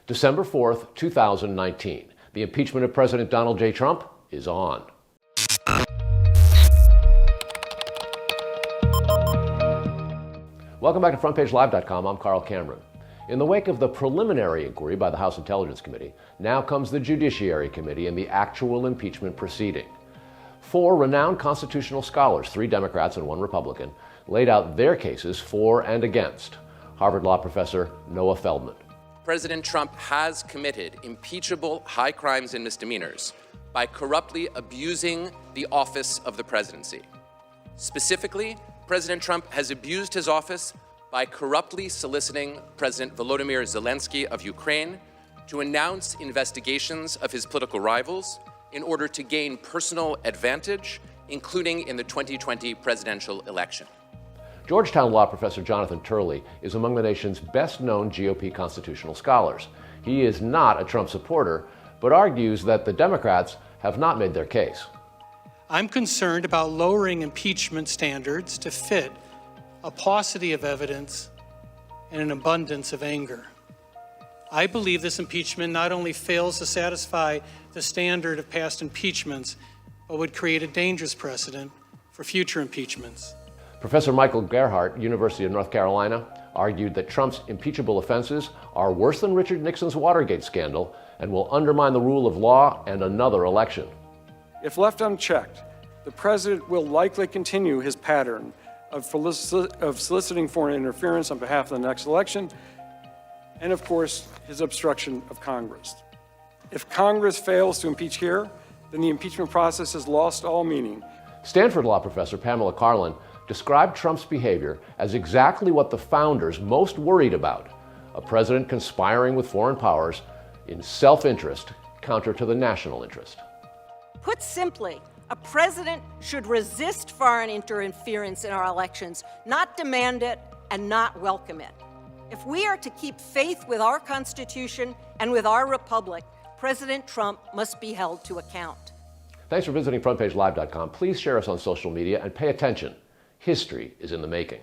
December 4th, 2019. The impeachment of President Donald J. Trump is on. Welcome back to FrontPageLive.com. I'm Carl Cameron. In the wake of the preliminary inquiry by the House Intelligence Committee, now comes the Judiciary Committee and the actual impeachment proceeding. 4 renowned constitutional scholars, 3 Democrats and 1 Republican, laid out their cases for and against. Harvard Law professor Noah Feldman. President Trump has committed impeachable high crimes and misdemeanors by corruptly abusing the office of the presidency. Specifically, President Trump has abused his office by corruptly soliciting President Volodymyr Zelensky of Ukraine to announce investigations of his political rivals in order to gain personal advantage, including in the 2020 presidential election. Georgetown law professor Jonathan Turley is among the nation's best-known GOP constitutional scholars. He is not a Trump supporter, but argues that the Democrats have not made their case. I'm concerned about lowering impeachment standards to fit a paucity of evidence and an abundance of anger. I believe this impeachment not only fails to satisfy the standard of past impeachments, but would create a dangerous precedent for future impeachments. Professor Michael Gerhardt, University of North Carolina, argued that Trump's impeachable offenses are worse than Richard Nixon's Watergate scandal and will undermine the rule of law and another election. If left unchecked, the president will likely continue his pattern of soliciting foreign interference on behalf of the next election, and of course, his obstruction of Congress. If Congress fails to impeach here, then the impeachment process has lost all meaning. Stanford law professor Pamela Karlan described Trump's behavior as exactly what the founders most worried about: a president conspiring with foreign powers in self-interest counter to the national interest. Put simply, a president should resist foreign interference in our elections, not demand it and not welcome it. If we are to keep faith with our Constitution and with our republic, President Trump must be held to account. Thanks for visiting FrontPageLive.com. Please share us on social media and pay attention. History is in the making.